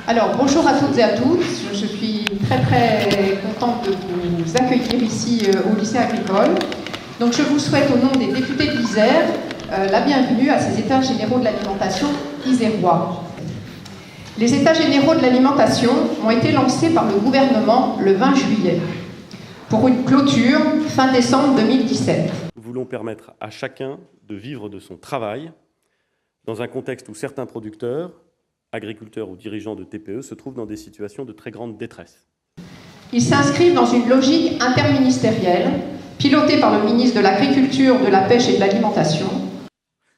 Alors, bonjour à toutes et à tous. Je suis très contente de vous accueillir ici au lycée agricole. Donc, je vous souhaite au nom des députés de l'Isère la bienvenue à ces États généraux de l'alimentation isérois. Les États généraux de l'alimentation ont été lancés par le gouvernement le 20 juillet pour une clôture fin décembre 2017. Nous voulons permettre à chacun de vivre de son travail dans un contexte où certains producteurs, agriculteurs ou dirigeants de TPE se trouvent dans des situations de très grande détresse. Ils s'inscrivent dans une logique interministérielle, pilotée par le ministre de l'Agriculture, de la Pêche et de l'Alimentation.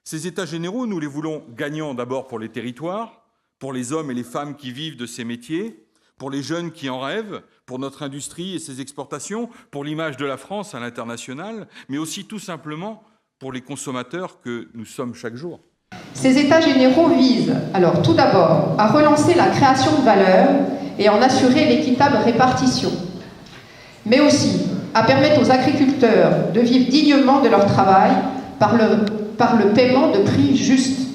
Ces États généraux, nous les voulons gagnants d'abord pour les territoires, pour les hommes et les femmes qui vivent de ces métiers, pour les jeunes qui en rêvent, pour notre industrie et ses exportations, pour l'image de la France à l'international, mais aussi tout simplement pour les consommateurs que nous sommes chaque jour. Ces États généraux visent, alors tout d'abord, à relancer la création de valeur et en assurer l'équitable répartition, mais aussi à permettre aux agriculteurs de vivre dignement de leur travail par le paiement de prix justes,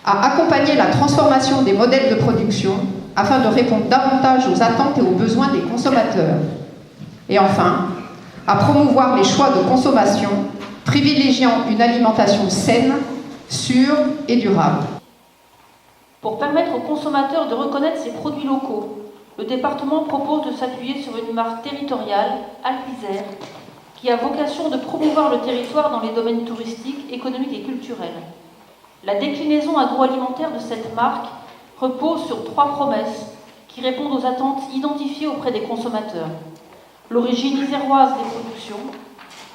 à accompagner la transformation des modèles de production afin de répondre davantage aux attentes et aux besoins des consommateurs, et enfin, à promouvoir les choix de consommation privilégiant une alimentation saine, sûre et durable. Pour permettre aux consommateurs de reconnaître ces produits locaux, le département propose de s'appuyer sur une marque territoriale, Alpes-Isère, qui a vocation de promouvoir le territoire dans les domaines touristiques, économiques et culturels. La déclinaison agroalimentaire de cette marque repose sur 3 promesses qui répondent aux attentes identifiées auprès des consommateurs. L'origine iséroise des productions,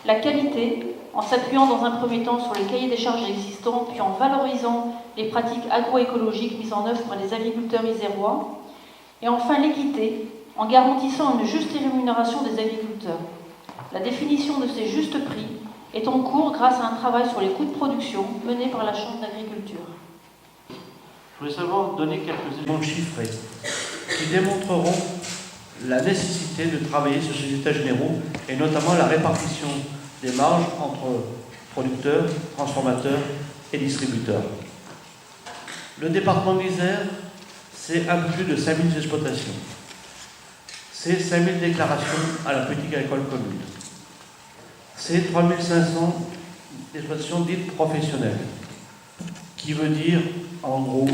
la qualité, en s'appuyant dans un premier temps sur les cahiers des charges existants, puis en valorisant les pratiques agroécologiques mises en œuvre par les agriculteurs isérois, et enfin l'équité, en garantissant une juste rémunération des agriculteurs. La définition de ces justes prix est en cours grâce à un travail sur les coûts de production mené par la Chambre d'agriculture. Je voulais savoir donner quelques éléments chiffrés qui démontreront la nécessité de travailler sur ces états généraux et notamment la répartition des marges entre producteurs, transformateurs et distributeurs. Le département de l'Isère, c'est un peu plus de 5000 exploitations. C'est 5000 déclarations à la politique agricole commune. C'est 3500 exploitations dites professionnelles, qui veut dire en gros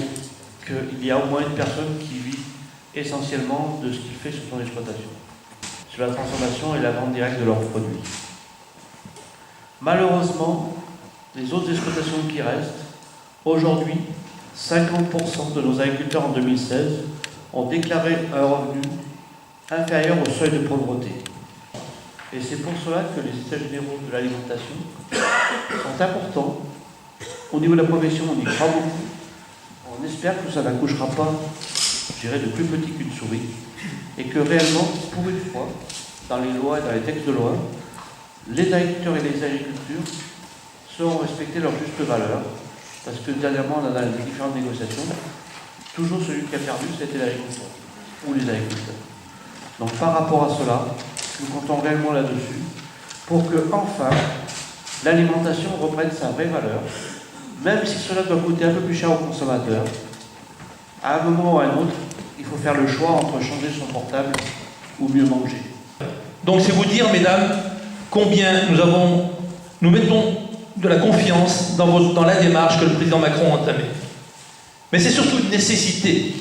qu'il y a au moins une personne qui vit essentiellement de ce qu'il fait sur son exploitation, sur la transformation et la vente directe de leurs produits. Malheureusement, les autres exploitations qui restent, aujourd'hui, 50% de nos agriculteurs en 2016 ont déclaré un revenu inférieur au seuil de pauvreté. Et c'est pour cela que les États généraux de l'alimentation sont importants. Au niveau de la profession, on y croit beaucoup. On espère que ça n'accouchera pas, je dirais, de plus petit qu'une souris, et que réellement, pour une fois, dans les lois et dans les textes de loi, les agriculteurs et les agricultures sauront respecter leur juste valeur, parce que dernièrement, dans les différentes négociations, toujours celui qui a perdu, c'était l'agriculteur, ou les agriculteurs. Donc par rapport à cela, nous comptons réellement là-dessus, pour que, enfin, l'alimentation reprenne sa vraie valeur, même si cela doit coûter un peu plus cher aux consommateurs. À un moment ou à un autre, il faut faire le choix entre changer son portable ou mieux manger. Donc c'est vous dire, mesdames, combien nous mettons de la confiance dans la démarche que le président Macron a entamée. Mais c'est surtout une nécessité.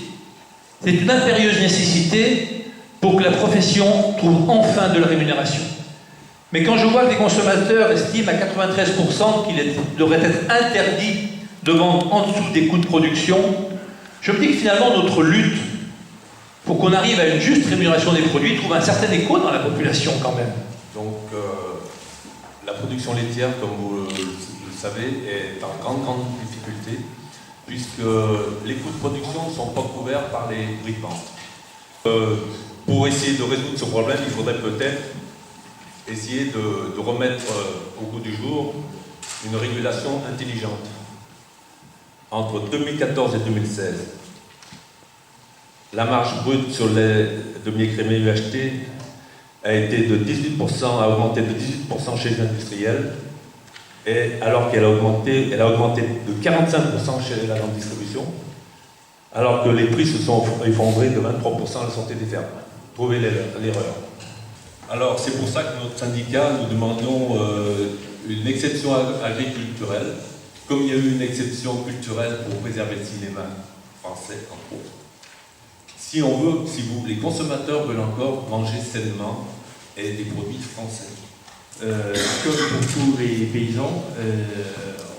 C'est une impérieuse nécessité pour que la profession trouve enfin de la rémunération. Mais quand je vois que les consommateurs estiment à 93% qu'il devrait être interdit de vendre en dessous des coûts de production, je me dis que finalement notre lutte pour qu'on arrive à une juste rémunération des produits trouve un certain écho dans la population quand même. Donc la production laitière, comme vous le savez, est en grande difficulté puisque les coûts de production ne sont pas couverts par les prix de vente. Pour essayer de résoudre ce problème, il faudrait peut-être essayer de remettre au goût du jour une régulation intelligente. Entre 2014 et 2016, la marge brute sur les demi-écrémés UHT a été de 18%, a augmenté de 18% chez les industriels, et alors qu'elle a augmenté de 45% chez la grande distribution, alors que les prix se sont effondrés de 23% à la sortie des fermes. Trouvez l'erreur. Alors c'est pour ça que notre syndicat, nous demandons une exception agriculturelle, comme il y a eu une exception culturelle pour préserver le cinéma français, entre autres. Si on veut, les consommateurs veulent encore manger sainement et des produits français. Comme pour tous les paysans,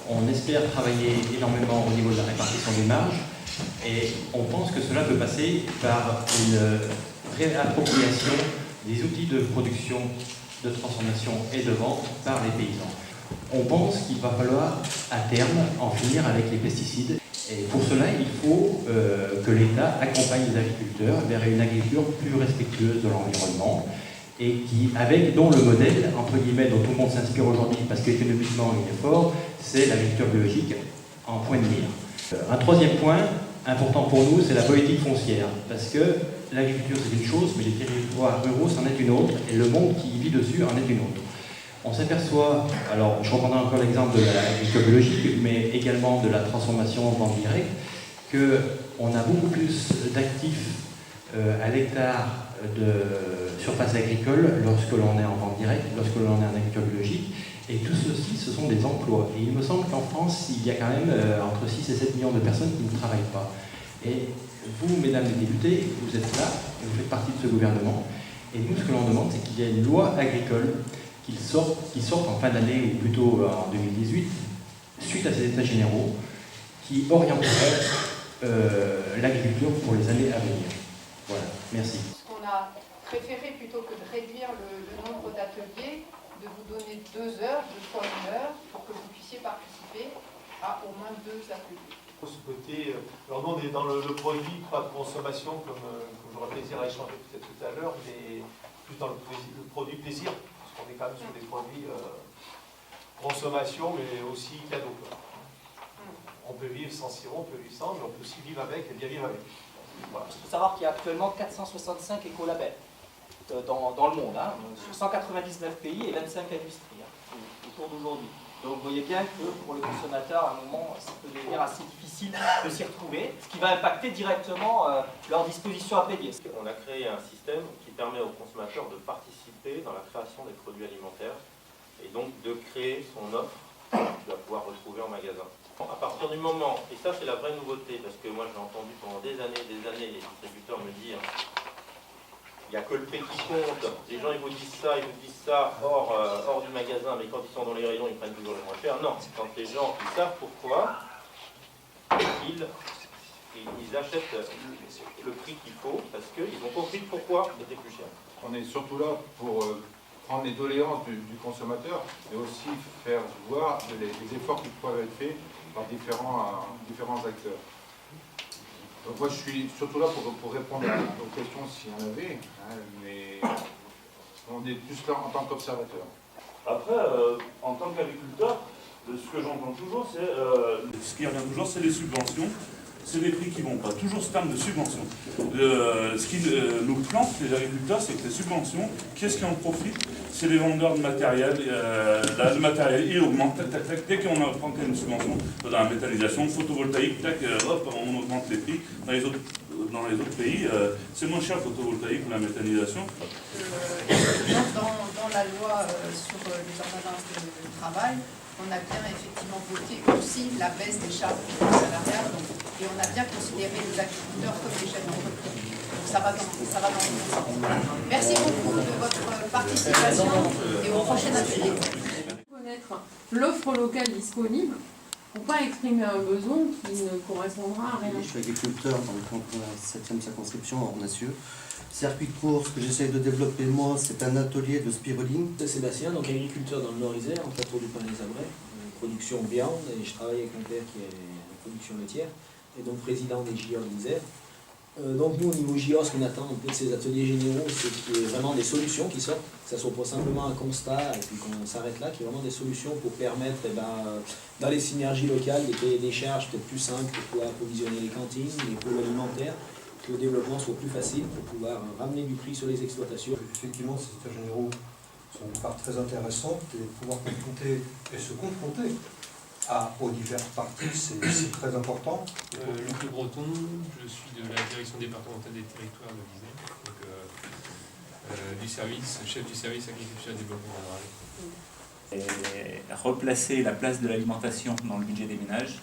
on espère travailler énormément au niveau de la répartition des marges et on pense que cela peut passer par une réappropriation des outils de production, de transformation et de vente par les paysans. On pense qu'il va falloir à terme en finir avec les pesticides et pour cela il faut que l'État accompagne les agriculteurs vers une agriculture plus respectueuse de l'environnement et dont le modèle, entre guillemets, dont tout le monde s'inspire aujourd'hui parce qu'économiquement il est fort, c'est l'agriculture biologique en point de mire. Un troisième point important pour nous, c'est la politique foncière, parce que l'agriculture c'est une chose, mais les territoires ruraux c'en est une autre, et le monde qui vit dessus en est une autre. On s'aperçoit, alors je reprendrai encore l'exemple de l'agriculture biologique, mais également de la transformation en vente directe, qu'on a beaucoup plus d'actifs à l'hectare de surface agricole lorsque l'on est en vente directe, lorsque l'on est en agriculture biologique, et tout ceci, ce sont des emplois. Et il me semble qu'en France, il y a quand même entre 6 et 7 millions de personnes qui ne travaillent pas. Et vous, mesdames les députés, vous êtes là, vous faites partie de ce gouvernement, et nous, ce que l'on demande, c'est qu'il y ait une loi agricole qui sorte en fin d'année, ou plutôt en 2018, suite à ces états généraux, qui orienterait l'agriculture pour les années à venir. Voilà, merci. On a préféré, plutôt que de réduire le nombre d'ateliers, de vous donner 2 heures, 2 fois 1 heure, pour que vous puissiez participer à au moins 2 ateliers. Pour ce côté, alors nous on est dans le produit, pas de consommation, comme j'aurais plaisir à échanger peut-être tout à l'heure, mais plus dans le produit plaisir, parce qu'on est quand même sur des produits consommation, mais aussi cadeau. On peut vivre sans sirop, on peut vivre sans, mais on peut aussi vivre avec et bien vivre avec. Voilà. Il faut savoir qu'il y a actuellement 465 écolabels dans le monde, hein, sur 199 pays et 25 industries autour d'aujourd'hui. Donc vous voyez bien que pour les consommateurs, à un moment, ça peut devenir assez difficile de s'y retrouver, ce qui va impacter directement leur disposition à payer. On a créé un système qui permet aux consommateurs de participer dans la création des produits alimentaires et donc de créer son offre qu'il va pouvoir retrouver en magasin. À partir du moment, et ça c'est la vraie nouveauté, parce que moi j'ai entendu pendant des années les distributeurs me dire il n'y a que le prix qui compte, les gens ils vous disent ça hors du magasin, mais quand ils sont dans les rayons ils prennent toujours le moins cher. Non, c'est quand les gens ils savent pourquoi, ils achètent le prix qu'il faut, parce qu'ils ont compris pourquoi il était plus cher. On est surtout là pour prendre les doléances du consommateur, mais aussi faire voir les efforts qui peuvent être faits par différents acteurs. Donc moi je suis surtout là pour répondre aux questions s'il y en avait, hein, mais on est plus là en tant qu'observateur. Après, en tant qu'agriculteur, ce que j'entends toujours, ce qui revient toujours, c'est les subventions. C'est des prix qui ne vont pas. Toujours ce terme de subvention. Ce qui nous plante, les agriculteurs, c'est que les subventions, qu'est-ce qui en profite? C'est les vendeurs de matériel. Le matériel, il augmente. Dès qu'on prend une subvention dans la méthanisation, photovoltaïque, hop, on augmente les prix. Dans les autres pays, c'est moins cher le photovoltaïque que la méthanisation. Dans la loi sur les ordonnances de travail, on a bien effectivement voté aussi la baisse des charges salariales, et on a bien considéré les agriculteurs comme des chefs d'entreprise. Donc ça va dans le bon sens. Merci beaucoup de votre participation et au prochain atelier. Connaître l'offre locale disponible pour ne pas exprimer un besoin qui ne correspondra à rien. Je suis agriculteur dans le canton de la 7e circonscription en Nassieux. Circuit de course que j'essaie de développer moi, c'est un atelier de spiruline. Sébastien, donc agriculteur dans le Nord-Isère, en plateau du Pin-les-Abrais, production viande, et je travaille avec mon père qui est en production laitière, et donc président des JOR d'Isère. Donc nous, au niveau JOR, ce qu'on attend un peu de ces ateliers généraux, c'est qu'il y ait vraiment des solutions qui sortent, que ce soit pas simplement un constat et puis qu'on s'arrête là, qu'il y ait vraiment des solutions pour permettre, dans les synergies locales, de payer des charges peut-être plus simples pour pouvoir approvisionner les cantines, les pôles alimentaires, que le développement soit plus facile pour pouvoir ramener du prix sur les exploitations. Effectivement, ces états généraux sont une part très intéressante et pouvoir confronter et se confronter aux diverses parties, c'est très important. Luc Breton, je suis de la direction départementale des territoires de l'Isère, donc chef du service agriculture et développement rural. Et replacer la place de l'alimentation dans le budget des ménages,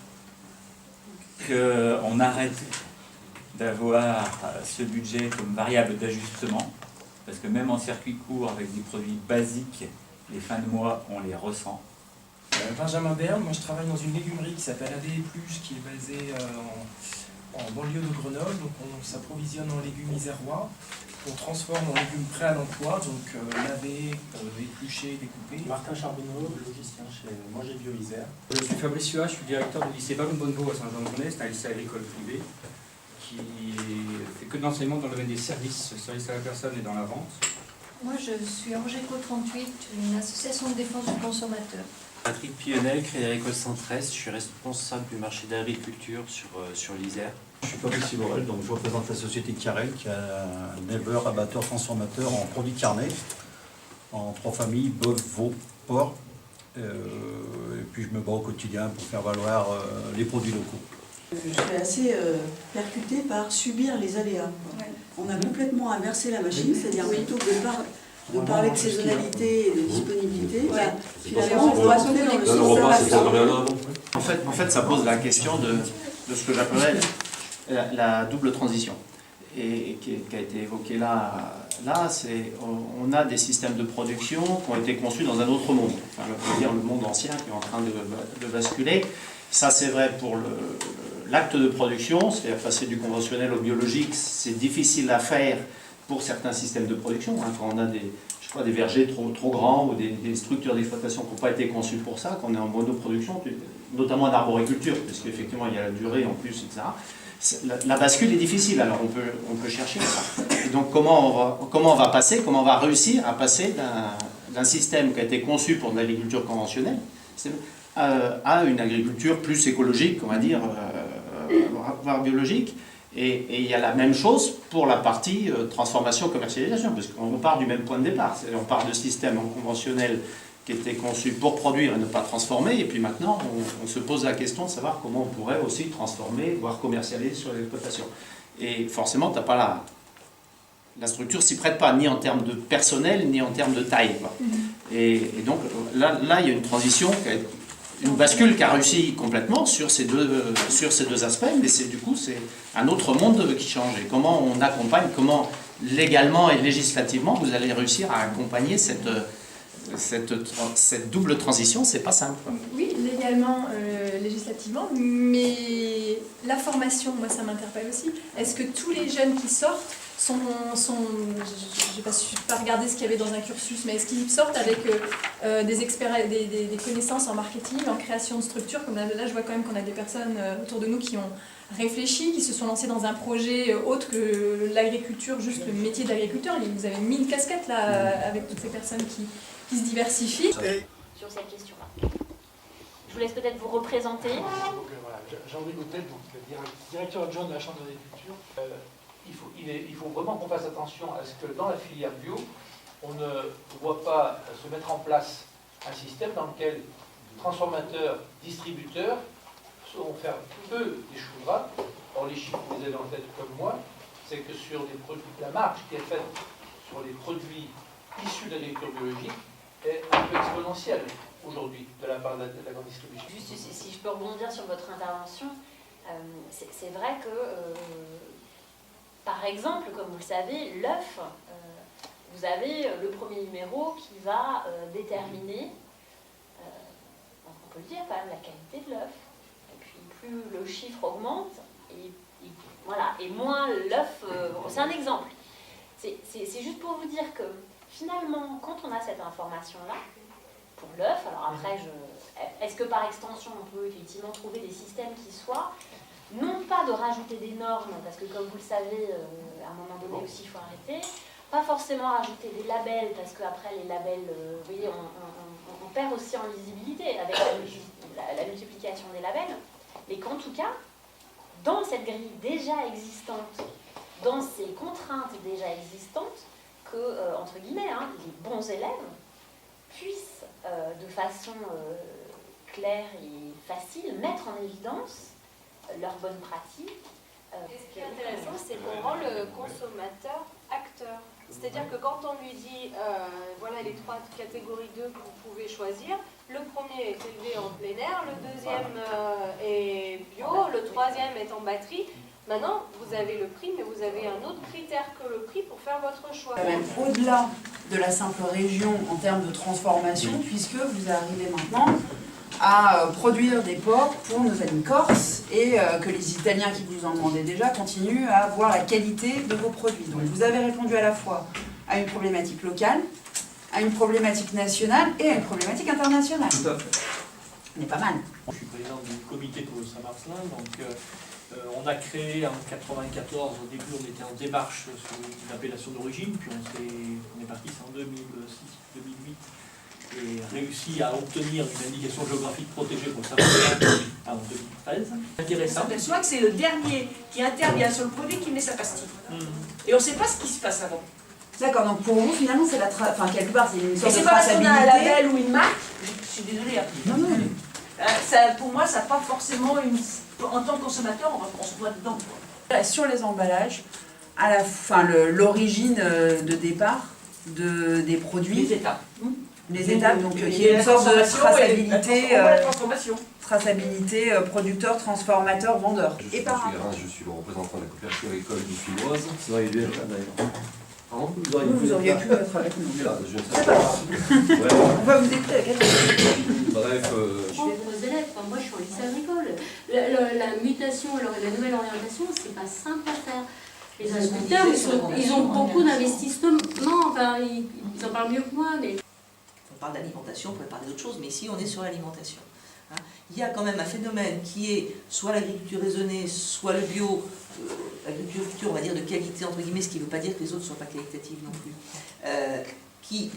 qu'on arrête d'avoir ce budget comme variable d'ajustement, parce que même en circuit court, avec des produits basiques, les fins de mois, on les ressent. Benjamin Berne, moi je travaille dans une légumerie qui s'appelle ADE+, qui est basée en banlieue de Grenoble. Donc on s'approvisionne en légumes isérois, on transforme en légumes prêts à l'emploi, donc lavés, épluchés, découpés. Martin Charbonneau, logicien chez Manger Bio Isère. Je suis Fabrice Suat, je suis directeur du lycée Baron Bonneau à Saint-Jean-de-Vendée, c'est un lycée agricole privé qui fait que de l'enseignement dans le domaine des services à la personne et dans la vente. Moi je suis Angeco 38, une association de défense du consommateur. Patrick Pionel, Crédit Agricole 113, je suis responsable du marché d'agriculture sur l'Isère. Je suis Fabrice Siborel, donc je représente la société Carrel, qui est un éleveur, abatteur, transformateur en produits carnés, en 3 familles, bœuf, veau, porc. Et puis je me bats au quotidien pour faire valoir les produits locaux. Je suis assez percutée par subir les aléas. On a complètement inversé la machine, c'est-à-dire plutôt que de parler de saisonnalité et de disponibilité, finalement on doit tomber dans le sens. En fait, ça pose la question de ce que j'appellerais la double transition, et qui a été évoquée là c'est on a des systèmes de production qui ont été conçus dans un autre monde, enfin, on peut dire le monde ancien qui est en train de basculer. Ça c'est vrai pour l'acte de production, c'est-à-dire passer du conventionnel au biologique, c'est difficile à faire pour certains systèmes de production, hein, quand on a des vergers trop grands ou des structures d'exploitation qui n'ont pas été conçues pour ça, quand on est en monoproduction, notamment en arboriculture, parce qu'effectivement il y a la durée en plus, etc. La bascule est difficile, alors on peut chercher ça. Et donc comment on va réussir à passer d'un système qui a été conçu pour de l'agriculture conventionnelle à une agriculture plus écologique, on va dire, voire biologique. Et il y a la même chose pour la partie transformation, commercialisation, parce qu'on part du même point de départ. On part de systèmes conventionnels qui étaient conçus pour produire et ne pas transformer, et puis maintenant on se pose la question de savoir comment on pourrait aussi transformer, voire commercialiser sur l'exploitation. Et forcément, t'as pas la structure s'y prête pas, ni en termes de personnel, ni en termes de taille, quoi. Et donc là, il y a une transition, une bascule qui a réussi complètement sur ces deux aspects, mais du coup c'est un autre monde qui change. Et comment on accompagne, comment légalement et législativement vous allez réussir à accompagner cette double transition, c'est pas simple, quoi. Oui, légalement, législativement, mais la formation, moi ça m'interpelle aussi. Est-ce que tous les jeunes qui sortent je n'ai pas regardé ce qu'il y avait dans un cursus, mais est-ce qu'ils sortent avec des connaissances en marketing, en création de structures, comme là je vois quand même qu'on a des personnes autour de nous qui ont réfléchi, qui se sont lancés dans un projet autre que l'agriculture, juste le métier d'agriculteur. Vous avez 1000 casquettes là, avec toutes ces personnes qui se diversifient. Sur cette question-là. Je vous laisse peut-être vous représenter. Jean-Louis Goutet, directeur adjoint de la Chambre d'agriculture. Il faut vraiment qu'on fasse attention à ce que dans la filière bio, on ne voit pas se mettre en place un système dans lequel transformateurs, distributeurs sauront faire peu des choux gras. Or, les chiffres, vous les avez en tête comme moi, c'est que sur des produits, la marge qui est faite sur les produits issus de l'agriculture biologique est un peu exponentielle aujourd'hui de la part de la grande distribution. Juste si je peux rebondir sur votre intervention, c'est vrai que par exemple, comme vous le savez, l'œuf, vous avez le premier numéro qui va déterminer, on peut le dire quand même, la qualité de l'œuf. Et puis plus le chiffre augmente, et moins l'œuf... c'est un exemple. C'est juste pour vous dire que finalement, quand on a cette information-là, pour l'œuf, alors après, est-ce que par extension, on peut effectivement trouver des systèmes qui soient... non pas de rajouter des normes, parce que comme vous le savez, à un moment donné aussi il faut arrêter, pas forcément rajouter des labels, parce qu'après les labels, vous voyez, on perd aussi en lisibilité avec la multiplication des labels, mais qu'en tout cas, dans cette grille déjà existante, dans ces contraintes déjà existantes, que, entre guillemets, les bons élèves puissent de façon clair et facile, mettre en évidence leurs bonnes pratiques. Ce qui est intéressant, c'est qu'on rend le consommateur acteur. C'est-à-dire que quand on lui dit, voilà les 3 catégories d'œufs que vous pouvez choisir, le premier est élevé en plein air, le deuxième est bio, le troisième est en batterie. Maintenant, vous avez le prix, mais vous avez un autre critère que le prix pour faire votre choix. Même au-delà de la simple région en termes de transformation, puisque vous arrivez maintenant à produire des porcs pour nos amis corses et que les Italiens qui vous en demandaient déjà continuent à voir la qualité de vos produits. Donc vous avez répondu à la fois à une problématique locale, à une problématique nationale et à une problématique internationale. Tout à fait. On est pas mal. Je suis président du comité pour le Saint-Marcelin, donc on a créé en 1994, au début on était en démarche sur une appellation d'origine, puis on est parti en 2006-2008 et réussi à obtenir une indication géographique protégée pour le Saint-Marcelin en 2013. Intéressant. On s'aperçoit que c'est le dernier qui intervient sur le produit qui met sa pastille. Et on ne sait pas ce qui se passe avant. D'accord, donc pour vous finalement c'est enfin quelque part c'est une sorte de c'est pas parce qu'on a un traçabilité. label ou une marque, je suis désolée, hein. Non, non. Pour moi ça n'a pas forcément une... En tant que consommateur, on se voit dedans. Sur les emballages, à la fin, l'origine de départ des produits. Les étapes. Les étapes, donc Et il y a une sorte de transformation. Traçabilité producteur, transformateur, vendeur. Je suis le représentant de la coopérative agricole dauphinoise. Vous auriez dû être là d'ailleurs. Vous auriez pu être avec nous. Je ne sais pas. On va vous écouter avec elle. Bref. Je suis aux élèves, enfin, moi je suis en lycée agricole. La mutation, la nouvelle orientation, c'est pas simple à faire. Les agriculteurs, ils ont beaucoup d'investissements, enfin, ils en parlent mieux que moi. Mais... On parle d'alimentation, on pourrait parler d'autre chose, mais ici on est sur l'alimentation. Il y a quand même un phénomène qui est soit l'agriculture raisonnée, soit le bio, l'agriculture on va dire de qualité entre guillemets, ce qui ne veut pas dire que les autres ne sont pas qualitatives non plus, qui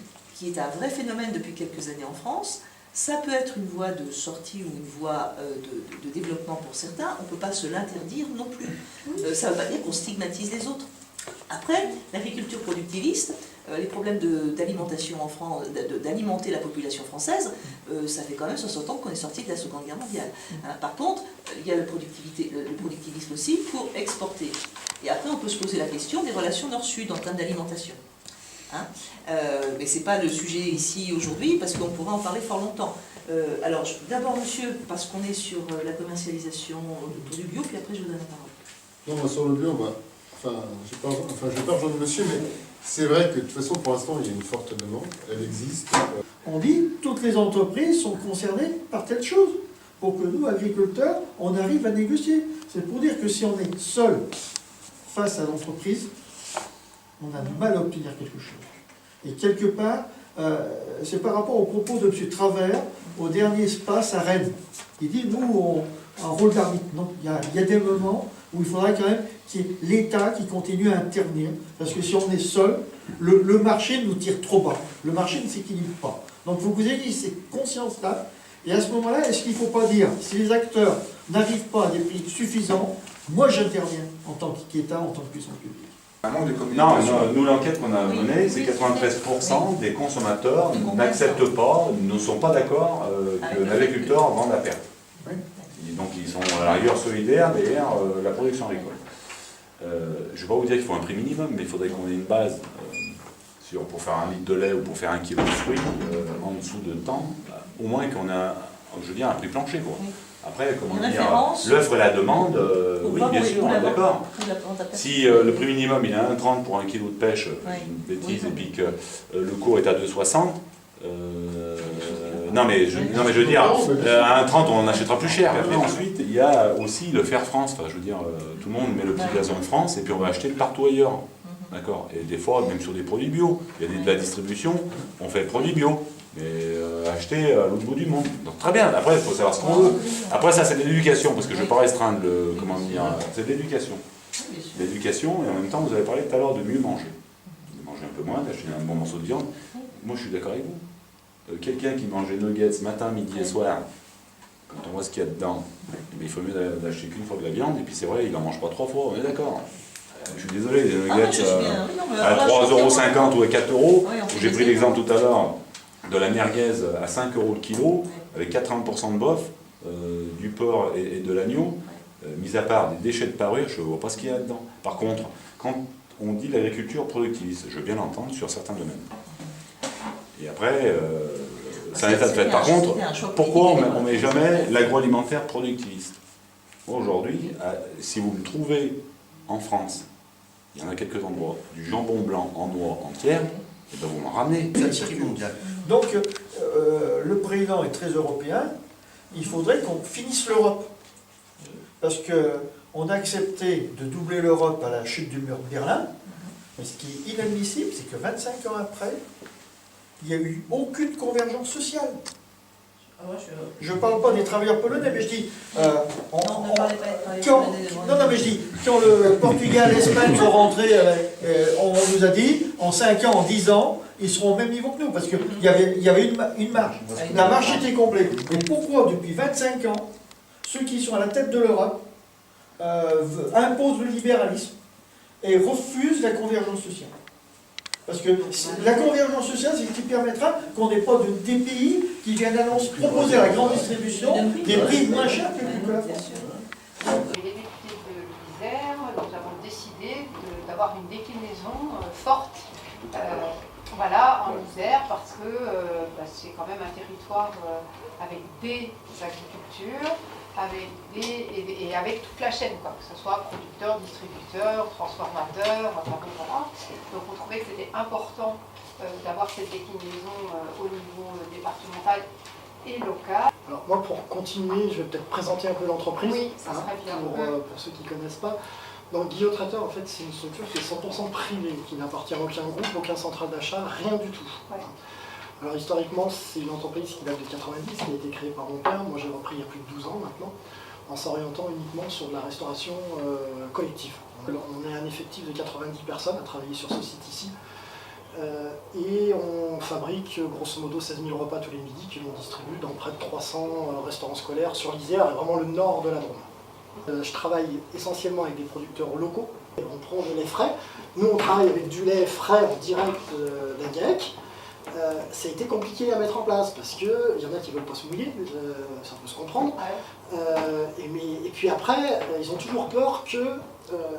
est un vrai phénomène depuis quelques années en France. Ça peut être une voie de sortie ou une voie de développement pour certains, on ne peut pas se l'interdire non plus. Ça ne veut pas dire qu'on stigmatise les autres. Après, l'agriculture productiviste, les problèmes d'alimentation en France, d'alimenter la population française, ça fait quand même 60 ans qu'on est sorti de la Seconde Guerre mondiale. Par contre, il y a le productivisme aussi pour exporter. Et après, on peut se poser la question des relations nord-sud en termes d'alimentation. Mais ce n'est pas le sujet ici aujourd'hui, parce qu'on pourra en parler fort longtemps. Alors, d'abord, monsieur, parce qu'on est sur la commercialisation autour du bio, puis après, je vous donne la parole. Non, moi, sur le bio, je vais pas rejoindre monsieur, mais c'est vrai que de toute façon, pour l'instant, il y a une forte demande, elle existe. On dit toutes les entreprises sont concernées par telle chose, pour que nous, agriculteurs, on arrive à négocier. C'est pour dire que si on est seul face à l'entreprise, on a du mal à obtenir quelque chose. Et quelque part, c'est par rapport aux propos de M. Travers au dernier espace à Rennes. Il dit, nous, on a un rôle d'arbitre. Non, il y a des moments où il faudra quand même qu'il y ait l'État qui continue à intervenir, parce que si on est seul, le marché nous tire trop bas. Le marché ne s'équilibre pas. Donc il faut que vous ayez cette conscience-là, et à ce moment-là, est-ce qu'il ne faut pas dire, si les acteurs n'arrivent pas à des prix suffisants, moi j'interviens en tant qu'État, en tant que puissance publique. Non, nous l'enquête qu'on a menée, c'est 93% des consommateurs n'acceptent pas, ne sont pas d'accord que l'agriculteur vende à perte. Et donc ils sont à la rigueur solidaires derrière la production agricole. Je ne vais pas vous dire qu'il faut un prix minimum, mais il faudrait qu'on ait une base pour faire 1 litre de lait ou pour faire 1 kilo de fruits en dessous de temps, au moins qu'on ait un prix plancher, quoi. Après, comment dire, l'offre et la demande, oui, bien sûr, on est d'accord. Si le prix minimum il est à 1,30 pour 1 kilo de pêche, une bêtise, et puis que le cours est à 2,60, non mais je veux dire, à 1,30 on achètera plus cher. Et ensuite, il y a aussi le Faire France, enfin, je veux dire, tout le monde met le petit gazon de France et puis on va acheter partout ailleurs. D'accord. Et des fois, même sur des produits bio, il y a de la distribution, on fait le produit bio. Mais acheter à l'autre bout du monde. Donc très bien, après il faut savoir ce qu'on veut. Après ça c'est de l'éducation, parce que je ne vais pas restreindre le... Comment dire, c'est de l'éducation. L'éducation, et en même temps vous avez parlé tout à l'heure de mieux manger. De manger un peu moins, d'acheter un bon morceau de viande. Moi je suis d'accord avec vous. Quelqu'un qui mange des nuggets matin, midi et soir, quand on voit ce qu'il y a dedans, il faut mieux d'acheter qu'une fois de la viande, et puis c'est vrai, il n'en mange pas 3 fois, on est d'accord. Je suis désolé, les nuggets à 3,50 € ou à 4 €, j'ai pris l'exemple tout à l'heure de la merguez à 5 € le kilo, avec 80% de bof, du porc et de l'agneau, mis à part des déchets de parure, je ne vois pas ce qu'il y a dedans. Par contre, quand on dit l'agriculture productiviste, je veux bien l'entendre sur certains domaines. Et après, c'est un état de fait. Par contre, pourquoi on ne met jamais l'agroalimentaire productiviste? Aujourd'hui, si vous me trouvez en France, il y en a quelques endroits, du jambon blanc en noix entière, et ben vous m'en ramenez. C'est un circuit mondial. Donc, le président est très européen, il faudrait qu'on finisse l'Europe. Parce qu'on a accepté de doubler l'Europe à la chute du mur de Berlin, mais ce qui est inadmissible, c'est que 25 ans après, il n'y a eu aucune convergence sociale. Je ne parle pas des travailleurs polonais, mais je dis... quand le Portugal, l'Espagne sont rentrés, on nous a dit, en 5 ans, en 10 ans, ils seront au même niveau que nous, parce qu'il y avait une marge. La marge était complète. Et pourquoi, depuis 25 ans, ceux qui sont à la tête de l'Europe imposent le libéralisme et refusent la convergence sociale? Parce que la convergence sociale, c'est ce qui permettra qu'on n'ait pas des pays qui viennent proposer à la grande distribution des prix moins chers que la France. Les députés de l'Isère, nous avons décidé d'avoir une déclinaison forte voilà, en Isère, parce que c'est quand même un territoire avec des agricultures, avec toute la chaîne, quoi, que ce soit producteur, distributeur, transformateur, enfin, voilà. Donc on trouvait que c'était important d'avoir cette déclinaison au niveau départemental et local. Alors moi, pour continuer, je vais peut-être présenter un peu l'entreprise, oui, ça serait bien. Pour ceux qui ne connaissent pas. Donc Guillot Traiteur, en fait, c'est une structure qui est 100% privée, qui n'appartient à aucun groupe, aucun central d'achat, rien du tout. Ouais. Alors historiquement, c'est une entreprise qui date de 90, qui a été créée par mon père. Moi, j'ai repris il y a plus de 12 ans maintenant, en s'orientant uniquement sur de la restauration collective. On est un effectif de 90 personnes à travailler sur ce site ici. Et on fabrique grosso modo 16 000 repas tous les midis que l'on distribue dans près de 300 restaurants scolaires sur l'Isère et vraiment le nord de la Drôme. Je travaille essentiellement avec des producteurs locaux. On prend du lait frais. Nous, on travaille avec du lait frais en direct d'un GAEC. Ça a été compliqué à mettre en place parce qu'il y en a qui ne veulent pas se mouiller, ça peut se comprendre. Et puis après, ils ont toujours peur que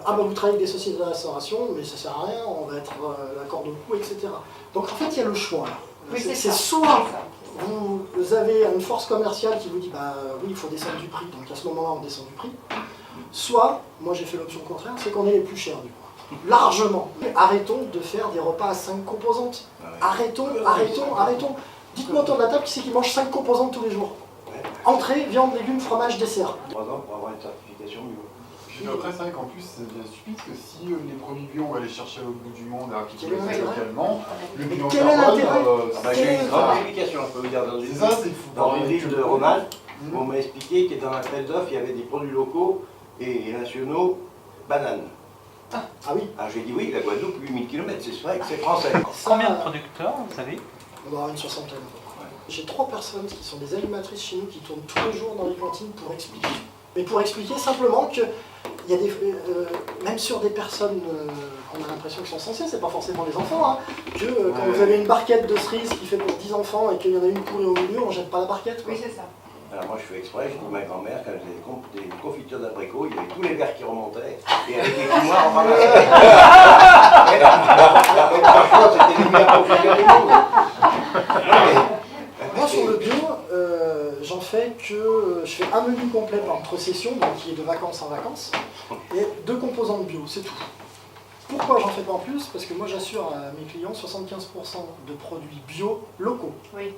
ah ben vous travaillez avec des sociétés de restauration, mais ça ne sert à rien, on va être la corde au cou, etc. Donc en fait, il y a le choix. Oui, c'est soit vous avez une force commerciale qui vous dit bah oui, il faut descendre du prix, donc à ce moment-là, on descend du prix. Soit, moi j'ai fait l'option contraire, c'est qu'on est les plus chers du coup. Largement. Arrêtons de faire des repas à 5 composantes. Arrêtons. Dites-moi autour de la table qui c'est qui mange 5 composantes tous les jours. Entrée, viande, légumes, fromage, dessert. 3 ans pour avoir une certification bio. Puis après, c'est vrai qu'en plus, c'est bien stupide que si les produits bio, on va les chercher au bout du monde à qui localement, le bilan carbone, j'ai une grande explication, je peux vous dire, dans une ville de Rhône-Alpes, on m'a expliqué que dans l'appel d'offres, il y avait des produits locaux et nationaux, bananes. Ah oui. Alors j'ai dit oui, la Guadeloupe, 8000 km, c'est vrai que c'est français. Combien de producteurs, vous savez? On va avoir une soixantaine. J'ai 3 personnes qui sont des animatrices chez nous qui tournent tous les jours dans les cantines pour expliquer. Mais pour expliquer simplement que il y a des, même sur des personnes qu'on a l'impression qu'ils sont censées, c'est pas forcément les enfants, hein, que quand vous avez une barquette de cerises qui fait pour 10 enfants et qu'il y en a une pourrie au milieu, on jette pas la barquette. Quoi. Oui, c'est ça. Alors moi je fais exprès, je dis ma grand-mère, quand elle faisait des confitures d'abricots, il y avait tous les verres qui remontaient, et avec les grimoires en ramassait. Parfois c'était les meilleurs confitures du monde. Moi sur le bio, j'en fais que je fais un menu complet entre sessions, donc qui est de vacances en vacances, et 2 composantes bio, c'est tout. Pourquoi j'en fais pas en plus? Parce que moi j'assure à mes clients 75% de produits bio locaux. Oui.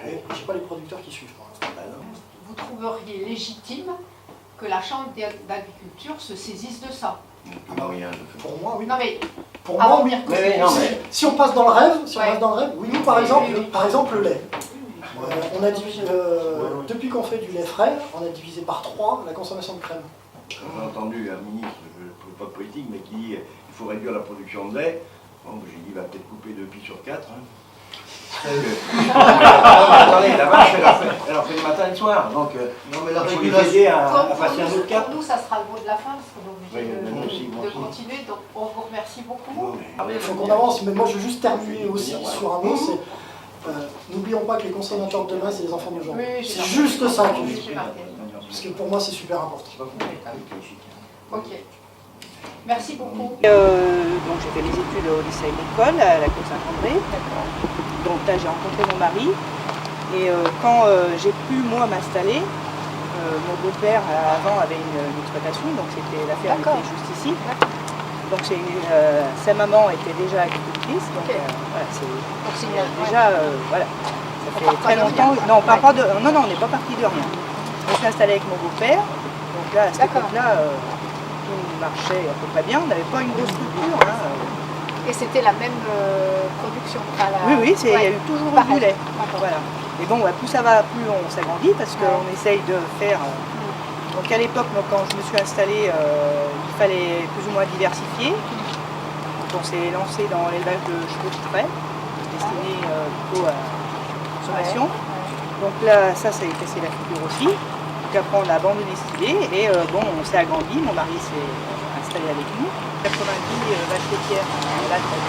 Et j'ai pas les producteurs qui suivent pour l'instant. Vous trouveriez légitime que la Chambre d'agriculture se saisisse de ça? Pour moi, oui. Non mais, pour moi, oui. Si on passe dans le rêve, oui, nous par exemple, le lait. On a divisé, depuis qu'on fait du lait frais, on a divisé par 3 la consommation de crème. J'ai entendu un ministre, je ne trouve pas de politique, mais qui dit qu'il faut réduire la production de lait. Bon, j'ai dit il va peut-être couper 2 pies sur 4. Hein. Attendez, la vache, elle en fait le matin et le soir, donc non, mais la il faut les aider à passer un autre cap. Pour nous, ça sera le mot de la fin, parce qu'on est obligé de continuer, donc on vous remercie beaucoup. Il faut qu'on avance, mais moi je veux juste terminer aussi sur un mot, c'est N'oublions pas que les consommateurs de demain, c'est les enfants d'aujourd'hui. Oui, c'est juste ça que j'ai marqué. Parce que pour moi, c'est super important. Ok. Merci beaucoup. Donc j'ai fait les études au lycée agricole à la Côte Saint-André. Donc là j'ai rencontré mon mari. Et quand j'ai pu moi m'installer, mon beau-père avant avait une exploitation, donc c'était la ferme était juste ici. Donc sa maman était déjà agricultrice, donc voilà, c'est déjà voilà, ça fait très longtemps. Non, on part pas de, non, on n'est pas parti de rien. On s'est installé avec mon beau-père, donc là à cette époque-là, tout marchait à peu près bien, on n'avait pas une grosse structure. Et c'était la même production Oui, il y a eu toujours eu du lait. Voilà. Et bon, plus ça va, plus on s'agrandit parce qu'on essaye de faire. Donc à l'époque, quand je me suis installée, il fallait plus ou moins diversifier. Donc on s'est lancé dans l'élevage de chevaux de trait, destiné plutôt à la consommation. Donc là, ça a cassé la figure aussi. Donc après, on a abandonné cette idée et bon, on s'est agrandi. Mon mari s'est installé avec nous. 90 vaches laitières à la traite.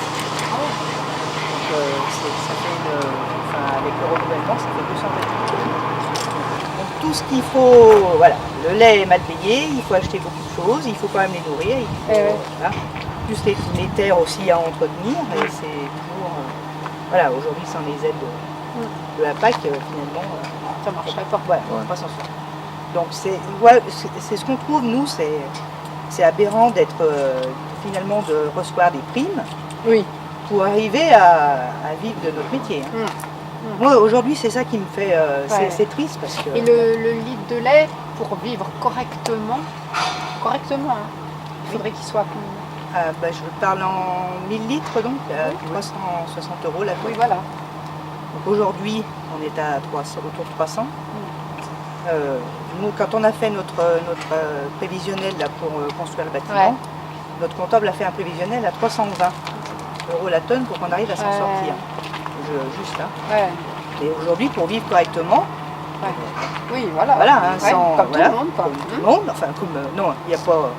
Donc ça fait avec le renouvellement, ça fait 200 mètres. Donc tout ce qu'il faut, voilà, le lait est mal payé, il faut acheter beaucoup de choses, il faut quand même les nourrir, voilà. Plus les terres aussi à entretenir, et c'est toujours, voilà, aujourd'hui sans les aides de la PAC, finalement, ça marcherait pas. Voilà, on ne peut pas s'en sortir. Donc c'est ce qu'on trouve, nous, c'est aberrant d'être, finalement, de recevoir des primes. Oui. Pour arriver à vivre de notre métier. Moi, aujourd'hui, c'est ça qui me fait... c'est triste parce que... Et le litre de lait, pour vivre correctement, il faudrait qu'il soit combien je parle en 1000 litres, donc, à 360 € la tonne. Oui, voilà. Donc aujourd'hui, on est à autour de 300. Nous, quand on a fait notre prévisionnel là, pour construire le bâtiment, notre comptable a fait un prévisionnel à 320 € la tonne pour qu'on arrive à s'en sortir. Juste là. Et aujourd'hui, pour vivre correctement, oui, voilà, sans, comme tout le monde. Comme tout le monde, enfin, non, il n'y a pas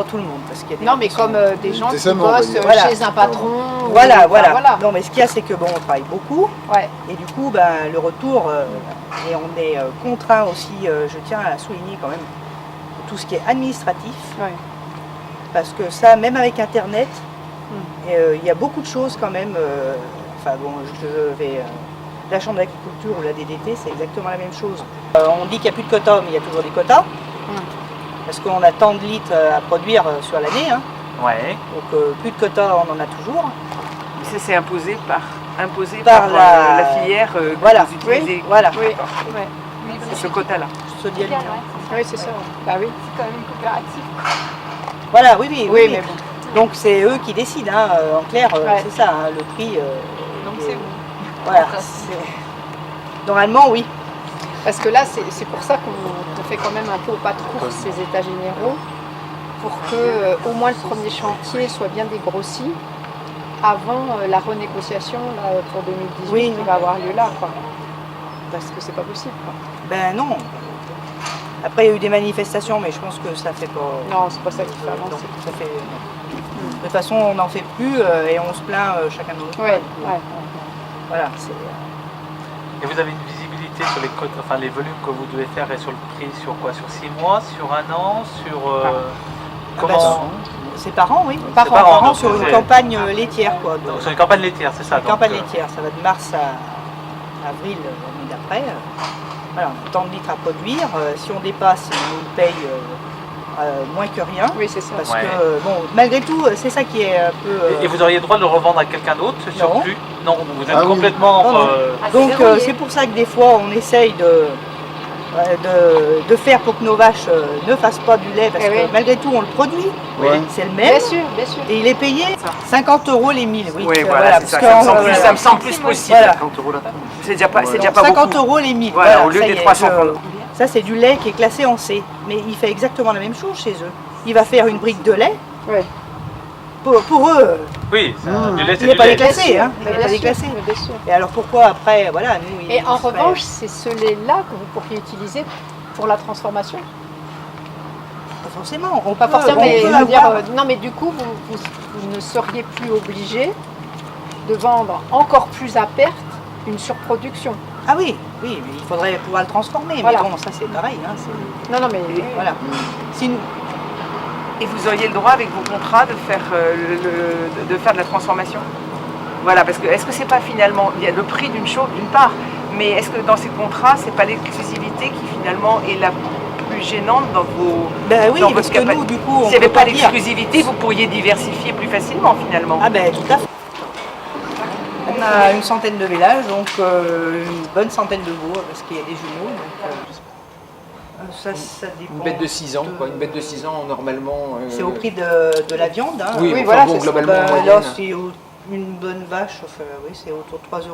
tout le monde. Parce qu'il y a des non, mais comme des gens qui bossent chez un patron. Voilà. Non, mais ce qu'il y a, c'est que bon, on travaille beaucoup. Et du coup, le retour, et on est contraint aussi, je tiens à souligner quand même, tout ce qui est administratif. Parce que ça, même avec Internet, il y a beaucoup de choses quand même. Enfin bon, je vais. La Chambre d'agriculture ou la DDT, c'est exactement la même chose. On dit qu'il n'y a plus de quotas, mais il y a toujours des quotas. Parce qu'on a tant de litres à produire sur l'année. Hein. Donc plus de quotas, on en a toujours. Ça, c'est imposé par la filière que vous utilisez. Voilà. Ce quota-là. Oui, c'est ça. Bah oui. C'est quand même une coopérative. Voilà, oui. Mais bon. Donc c'est eux qui décident, hein. En clair, c'est ça, hein, le prix. Donc c'est vous. Voilà. Normalement, oui. Parce que là, c'est pour ça qu'on fait quand même un peu au pas de course ces états généraux, pour que au moins le premier chantier soit bien dégrossi avant la renégociation là, pour 2018 qui va avoir lieu là, quoi. Parce que c'est pas possible, quoi. Ben non. Après, il y a eu des manifestations, mais je pense que ça fait pas... Non, c'est pas ça qui fait avancer. Ça fait... De toute façon, on n'en fait plus et on se plaint chacun de notre côté. Voilà, c'est... Et vous avez une visibilité sur les volumes que vous devez faire et sur le prix sur quoi? Sur 6 mois, sur 1 an, sur... comment... c'est par an, oui. Par an, sur une campagne laitière, quoi. Donc, sur une campagne laitière, c'est ça? Une campagne laitière, ça va de mars à avril l'année d'après. Voilà, on a tant de litres à produire. Si on dépasse, on nous paye moins que rien. Oui, c'est ça. Parce que, bon, malgré tout, c'est ça qui est un peu... Et vous auriez le droit de le revendre à quelqu'un d'autre sur plus? Non, vous êtes complètement... Donc, c'est pour ça que des fois, on essaye de faire pour que nos vaches ne fassent pas du lait, parce que malgré tout, on le produit. C'est le même. Bien sûr, bien sûr. Et il est payé 50 € les 1000. Oui, voilà, c'est ça. Ça me semble plus possible, 50 € là. C'est déjà pas beaucoup. 50 € les 1000. Voilà, au lieu des 300 €. Ça, c'est du lait qui est classé en C. Mais il fait exactement la même chose chez eux. Il va faire une brique de lait. Pour eux, oui, du lait, il n'est pas déclassé. Hein. Il n'est pas déclassé. Et alors pourquoi après, voilà, nous... Et en revanche, c'est ce lait-là que vous pourriez utiliser pour la transformation? Pas forcément. Pas forcément, mais non, mais du coup, vous ne seriez plus obligé de vendre encore plus à perte une surproduction. Ah oui, oui, mais il faudrait pouvoir le transformer. Voilà. Mais bon, ça c'est pareil. Hein, non, non, mais voilà. Et vous auriez le droit avec vos contrats de faire, de faire de la transformation? Voilà, parce que est-ce que c'est pas finalement, il y a le prix d'une chose d'une part, mais est-ce que dans ces contrats, c'est pas l'exclusivité qui finalement est la plus gênante dans vos... Ben oui, dans parce votre que nous, du coup, on s'il n'y avait peut pas pas dire. l'exclusivité, vous pourriez diversifier plus facilement finalement. Ah ben tout à fait. On a une centaine de vélages, donc une bonne centaine de veaux, parce qu'il y a des jumeaux. Donc, ça dépend. Une bête de 6 ans, quoi. Une bête de 6 ans, normalement... C'est au prix de la viande. Hein. Oui, Oui, enfin, voilà, bon, c'est globalement, ça. moyenne. Là, c'est une bonne vache, enfin, oui, c'est autour de 3 €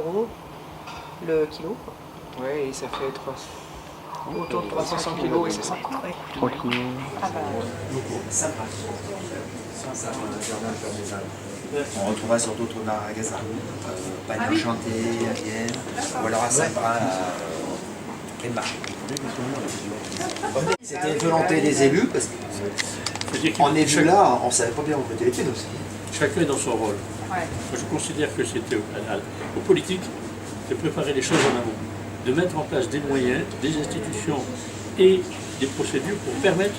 le kilo. Oui, et ça fait autour de 300 kilos, oui, c'est ça. 3 kilos. Ah bah... On retrouvera sur d'autres magasins, Panne Enchantée, à Vienne, ou alors à Saint-Brin, quel marché. C'était une volonté des élus, parce qu'on est vu là, on ne savait pas bien où mettre les pieds aussi. Chacun est dans son rôle. Moi, je considère que c'était aux politiques de préparer les choses en amont, de mettre en place des moyens, des institutions et des procédures pour permettre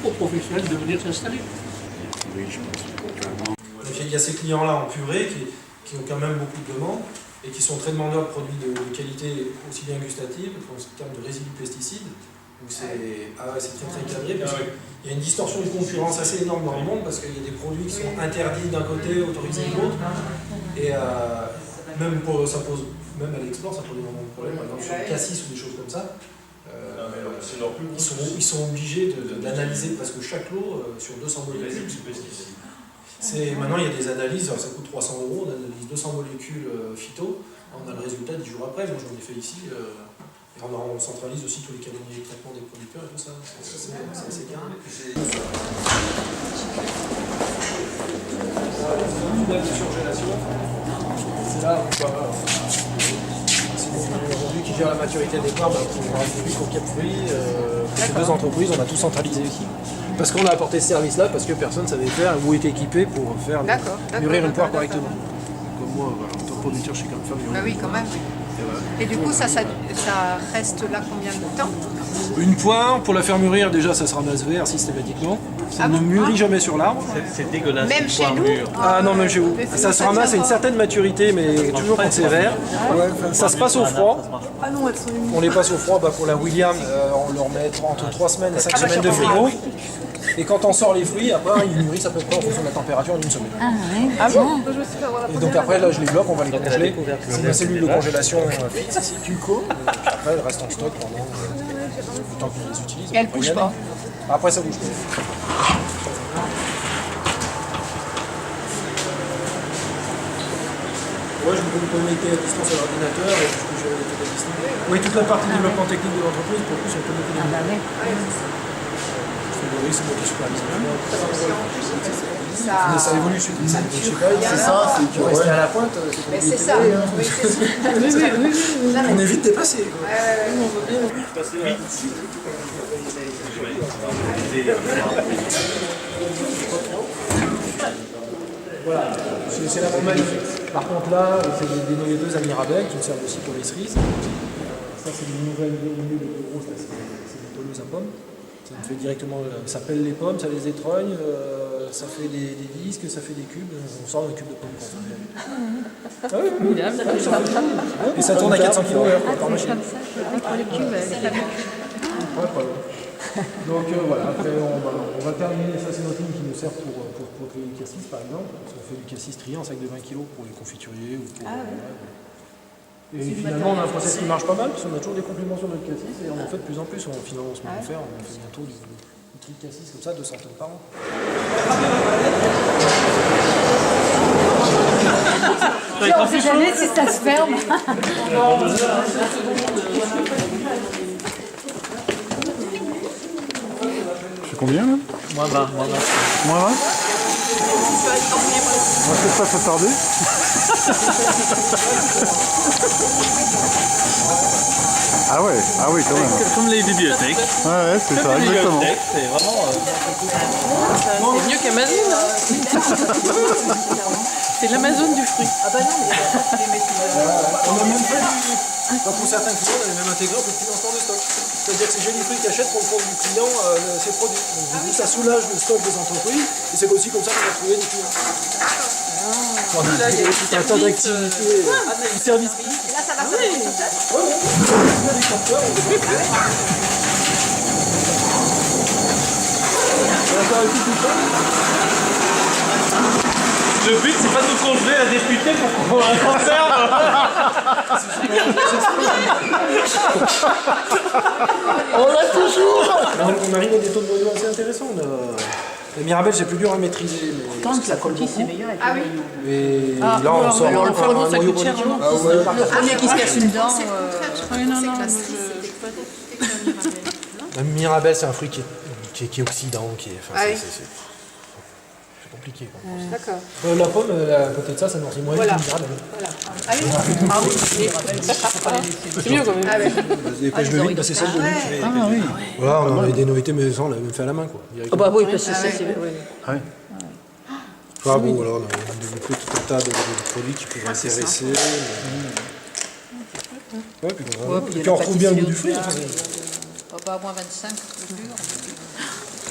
aux professionnels de venir s'installer. Oui, je pense. Il y a ces clients-là en purée qui ont quand même beaucoup de demandes et qui sont très demandeurs de produits de qualité aussi bien gustative qu'en termes de résidus pesticides. Donc c'est très très cadré parce qu'il y a une distorsion de concurrence assez énorme dans le monde parce qu'il y a des produits qui sont interdits d'un côté, autorisés de l'autre. Et ça pose, même à l'export, ça pose énormément de problèmes. Par exemple sur le cassis ou des choses comme ça. Ils sont obligés d'analyser presque chaque lot sur 200 molécules. Maintenant, il y a des analyses, ça coûte 300 €, on analyse 200 molécules phyto, on a le résultat 10 jours après. Moi, j'en ai fait ici, et on centralise aussi tous les calendriers de traitement des producteurs et tout ça. C'est assez carré. C'est là où c'est aujourd'hui qui gère la maturité des parts, pour Cap Fruits, pour 2 entreprises, on a tout centralisé ici. Parce qu'on a apporté ce service-là, parce que personne ne savait faire ou était équipé pour faire mûrir une poire correctement. Comme moi, voilà, en tant que producteur, je sais quand même faire mûrir. Bah oui, quand même. Et du coup, ça reste là combien de temps? Une poire, pour la faire mûrir, déjà, ça se ramasse vert systématiquement. Ça ne mûrit jamais sur l'arbre. C'est dégueulasse. Même chez nous? Ah non, même chez vous. Ça se ramasse à une certaine maturité, mais toujours quand c'est vert. Ça se passe au froid. Ah non, elles sont On les passe au froid, pour la William, on leur met entre 3 semaines et 5 semaines de frigo. Et quand on sort les fruits, après ils mûrissent à peu près en fonction de la température d'une semaine. Ah bon? Et donc après là je les bloque, on va les congeler. C'est une cellule de congélation fixe ici, Tulco. Et puis après elles restent en stock pendant le temps qu'on les utilise. Et elles ne bougent pas? Après ça bouge pas. Ouais, je peux me connecter à distance à l'ordinateur et je peux gérer les taux à distance. Oui, toute la partie développement technique de l'entreprise, pour le coup, c'est connecté à l'ordinateur. C'est moi qui supervise. Mais ça évolue, c'est ça, c'est que rester à la pointe, mais c'est ça. Oui, c'est ça. On est vite dépassé. Voilà, c'est la même magnifique. Par contre là, c'est des noyautés à Mirabel qui me servent aussi pour les cerises. Ça c'est des nouvelles lignées de plus grosses, c'est des pelouses à pommes. Ça me fait directement, ça pèle les pommes, ça les étrogne, ça fait des disques, ça fait des cubes, on sort un cube de pommes. Ah oui, et ça tourne à 400 km/h par machine. Pour les cubes, donc voilà, après on va terminer, ça c'est notre ligne qui nous sert pour trier du cassis par exemple. On fait du cassis trié en sac de 20 kg pour les confituriers ou pour... Et finalement, on a un process qui marche pas mal, parce qu'on a toujours des compléments sur notre cassis, et on en fait de plus en plus. Finalement, on se met à faire, on fait bientôt du tri de cassis comme ça, 200 tonnes par an. On sait jamais si ça se ferme. C'est combien là? Moins 20. Moins 20? On va peut-être pas s'attarder. Ah oui, quand même. Comme les bibliothèques. Ouais, c'est ça, exactement. C'est vraiment... C'est mieux qu'Amazon. C'est l'Amazone du fruit. Ah bah non, mais On a même pas pour certains clients, on a même intégré un peu plus longtemps de stock. C'est-à-dire que c'est Génifruit qui achète pour le compte du client ses produits. Donc du coup, ça soulage le stock des entreprises et c'est aussi comme ça qu'on a trouvé des clients. Là, il y a Tout un tas d'activités. du service. Et là, ça va Oui. Il y a des compteurs. Le but, c'est pas de nous congeler la députée pour qu'on la conserve. On l'a toujours. On arrive à des taux de noyau assez intéressants. La Mirabelle, c'est plus dur à maîtriser. Tant que la coquille, c'est meilleur. Ah oui. Mais Ah, là, on sort alors, le encore flambeau, un ça noyau coûte cher, prodigieux. non? Le premier qui se casse une dent. Oui, non, non, La Mirabelle, c'est un fruit qui est oxydant, qui est. Enfin, Ah oui. c'est compliqué. Quoi. D'accord. La pomme, à côté de ça, ça nourrit moins Voilà. que Mirabelle. Voilà. Ah oui. Ah oui. C'est mieux quand même. Ah ouais. Les pêches de vigne, c'est celle de vigne. Ah oui. Voilà, on avait des noyautés, mais ça, on l'avait même fait à la main, quoi. Ah bah oui, parce que ça, c'est... Ah oui. Enfin bon, voilà, on a développé tout un tas de produits qui pouvaient intéresser. Ouais, puis, voilà. Ouais, puis Et puis on retrouve bien le goût du fruit. Pas à moins 25, c'est dur.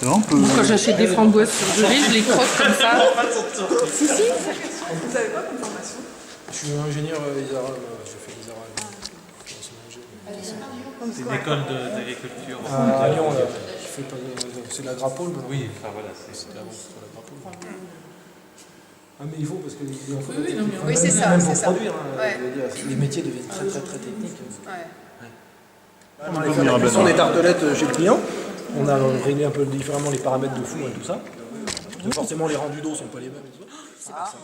Moi, quand j'achète des framboises surgelées, je les croque comme ça. Si, si. Vous avez quoi comme formation? Je suis ingénieur ISARA, je fais l'ISARA. C'est une école d'agriculture. À Lyon, c'est l'agropole. Oui, enfin voilà, c'est avant sur l'agropole. Ah mais il faut parce que oui, c'est ça. Même pour c'est produire, ça. Ouais. les métiers deviennent très techniques. Ouais. On a fait la cuisson des tartelettes chez le client. On a réglé un peu différemment les paramètres de four et tout ça. Forcément les rendus d'eau sont pas les mêmes et tout ça. C'est pas ça.